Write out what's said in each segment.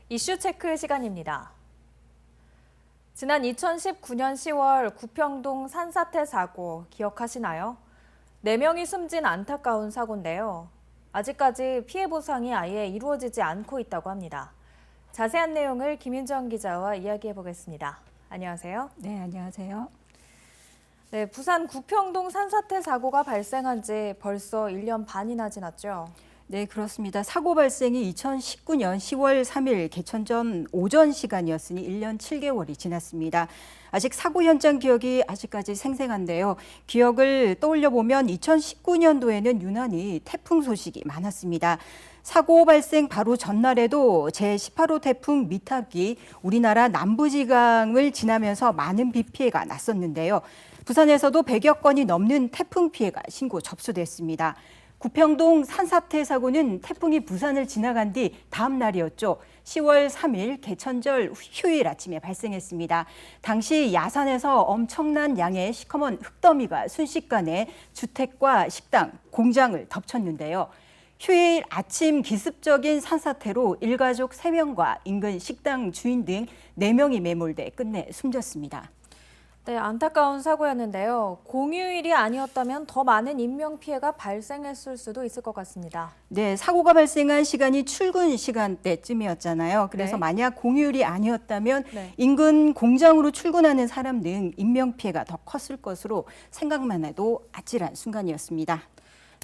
이슈 체크 시간입니다. 지난 2019년 10월 구평동 산사태 사고 기억하시나요? 4명이 숨진 안타까운 사고인데요. 아직까지 피해 보상이 아예 이루어지지 않고 있다고 합니다. 자세한 내용을 김윤정 기자와 이야기해 보겠습니다. 안녕하세요. 네, 안녕하세요. 네, 부산 구평동 산사태 사고가 발생한 지 벌써 1년 반이나 지났죠. 네, 그렇습니다. 사고 발생이 2019년 10월 3일 개천 전 오전 시간이었으니 1년 7개월이 지났습니다. 아직 사고 현장 기억이 아직까지 생생한데요. 기억을 떠올려 보면 2019년도에는 유난히 태풍 소식이 많았습니다. 사고 발생 바로 전날에도 제18호 태풍 미탁이 우리나라 남부지방을 지나면서 많은 비 피해가 났었는데요. 부산에서도 100여 건이 넘는 태풍 피해가 신고 접수됐습니다. 구평동 산사태 사고는 태풍이 부산을 지나간 뒤 다음 날이었죠. 10월 3일 개천절 휴일 아침에 발생했습니다. 당시 야산에서 엄청난 양의 시커먼 흙더미가 순식간에 주택과 식당, 공장을 덮쳤는데요. 휴일 아침 기습적인 산사태로 일가족 3명과 인근 식당 주인 등 4명이 매몰돼 끝내 숨졌습니다. 네, 안타까운 사고였는데요. 공휴일이 아니었다면 더 많은 인명피해가 발생했을 수도 있을 것 같습니다. 네, 사고가 발생한 시간이 출근 시간대쯤이었잖아요. 그래서 네. 만약 공휴일이 아니었다면 네. 인근 공장으로 출근하는 사람 등 인명피해가 더 컸을 것으로 생각만 해도 아찔한 순간이었습니다.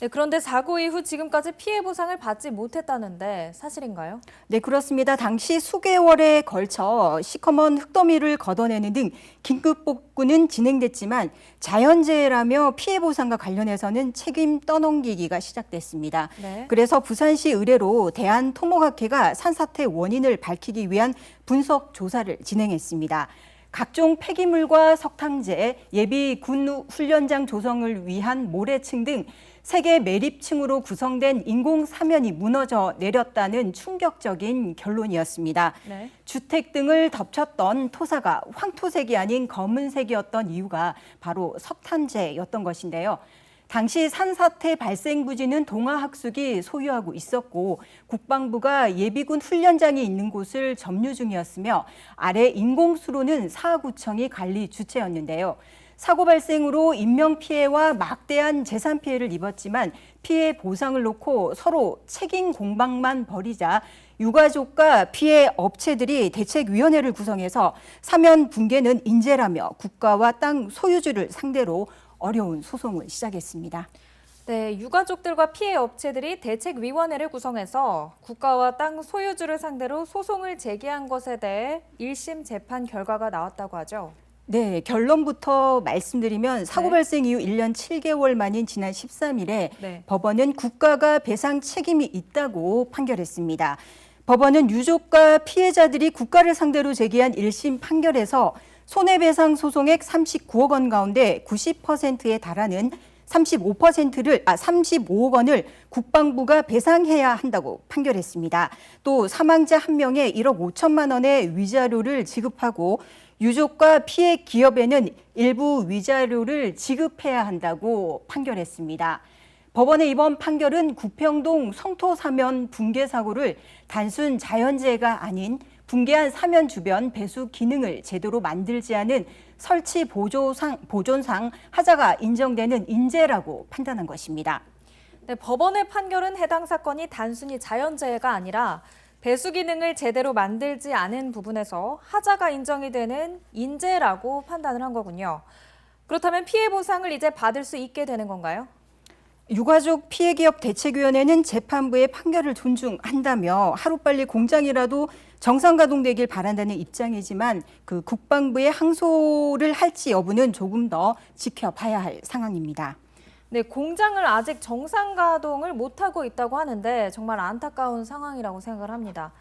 네, 그런데 사고 이후 지금까지 피해 보상을 받지 못했다는데 사실인가요? 네, 그렇습니다. 당시 수개월에 걸쳐 시커먼 흙더미를 걷어내는 등 긴급 복구는 진행됐지만 자연재해라며 피해 보상과 관련해서는 책임 떠넘기기가 시작됐습니다. 네. 그래서 부산시 의뢰로 대한토목학회가 산사태 원인을 밝히기 위한 분석 조사를 진행했습니다. 각종 폐기물과 석탄재, 예비 군 훈련장 조성을 위한 모래층 등 세계 매립층으로 구성된 인공 사면이 무너져 내렸다는 충격적인 결론이었습니다. 네. 주택 등을 덮쳤던 토사가 황토색이 아닌 검은색이었던 이유가 바로 석탄재였던 것인데요. 당시 산사태 발생 부지는 동아학숙이 소유하고 있었고 국방부가 예비군 훈련장이 있는 곳을 점유 중이었으며 아래 인공수로는 사구청이 관리 주체였는데요. 사고 발생으로 인명피해와 막대한 재산 피해를 입었지만 피해 보상을 놓고 서로 책임 공방만 벌이자 유가족과 피해 업체들이 대책위원회를 구성해서 사면 붕괴는 인재라며 국가와 땅 소유주를 상대로 어려운 소송을 시작했습니다. 네, 유가족들과 피해 업체들이 대책위원회를 구성해서 국가와 땅 소유주를 상대로 소송을 제기한 것에 대해 1심 재판 결과가 나왔다고 하죠. 네, 결론부터 말씀드리면 사고 발생 이후 1년 7개월 만인 지난 13일에 네. 법원은 국가가 배상 책임이 있다고 판결했습니다. 법원은 유족과 피해자들이 국가를 상대로 제기한 1심 판결에서 손해배상 소송액 39억 원 가운데 90%에 달하는 35억 원을 국방부가 배상해야 한다고 판결했습니다. 또 사망자 1명에 1억 5천만 원의 위자료를 지급하고 유족과 피해 기업에는 일부 위자료를 지급해야 한다고 판결했습니다. 법원의 이번 판결은 구평동 성토 사면 붕괴 사고를 단순 자연재해가 아닌 붕괴한 사면 주변 배수 기능을 제대로 만들지 않은 설치 보존상 하자가 인정되는 인재라고 판단한 것입니다. 네, 법원의 판결은 해당 사건이 단순히 자연재해가 아니라 배수 기능을 제대로 만들지 않은 부분에서 하자가 인정이 되는 인재라고 판단을 한 거군요. 그렇다면 피해 보상을 이제 받을 수 있게 되는 건가요? 유가족 피해기업 대책위원회는 재판부의 판결을 존중한다며 하루빨리 공장이라도 정상 가동되길 바란다는 입장이지만 그 국방부의 항소를 할지 여부는 조금 더 지켜봐야 할 상황입니다. 네, 공장을 아직 정상 가동을 못하고 있다고 하는데 정말 안타까운 상황이라고 생각을 합니다.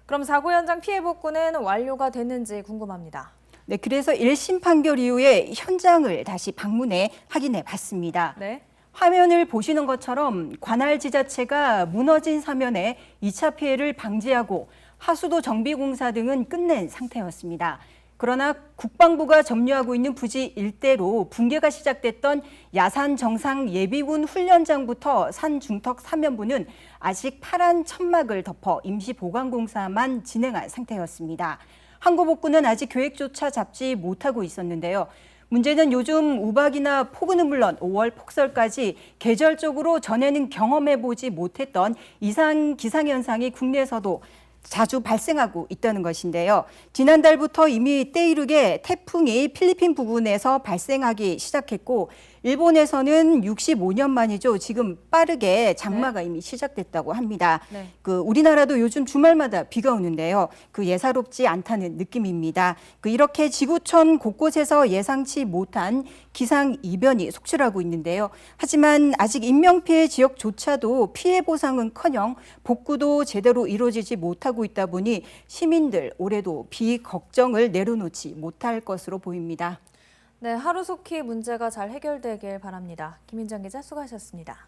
그럼 사고 현장 피해 복구는 완료가 됐는지 궁금합니다. 네, 그래서 1심 판결 이후에 현장을 다시 방문해 확인해 봤습니다. 네. 화면을 보시는 것처럼 관할 지자체가 무너진 사면에 2차 피해를 방지하고 하수도 정비공사 등은 끝낸 상태였습니다. 그러나 국방부가 점유하고 있는 부지 일대로 붕괴가 시작됐던 야산 정상 예비군 훈련장부터 산 중턱 사면부는 아직 파란 천막을 덮어 임시 보강 공사만 진행한 상태였습니다. 항구복구는 아직 계획조차 잡지 못하고 있었는데요. 문제는 요즘 우박이나 폭우는 물론 5월 폭설까지 계절적으로 전에는 경험해보지 못했던 이상 기상현상이 국내에서도 자주 발생하고 있다는 것인데요. 지난달부터 이미 때이르게 태풍이 필리핀 부근에서 발생하기 시작했고 일본에서는 65년 만이죠. 지금 빠르게 장마가 이미 시작됐다고 합니다. 네. 우리나라도 요즘 주말마다 비가 오는데요. 예사롭지 않다는 느낌입니다. 이렇게 지구촌 곳곳에서 예상치 못한 기상 이변이 속출하고 있는데요. 하지만 아직 인명피해 지역조차도 피해 보상은커녕 복구도 제대로 이루어지지 못하고 있다 보니 시민들 올해도 비 걱정을 내려놓지 못할 것으로 보입니다. 네, 하루속히 문제가 잘 해결되길 바랍니다. 김인정 기자 수고하셨습니다.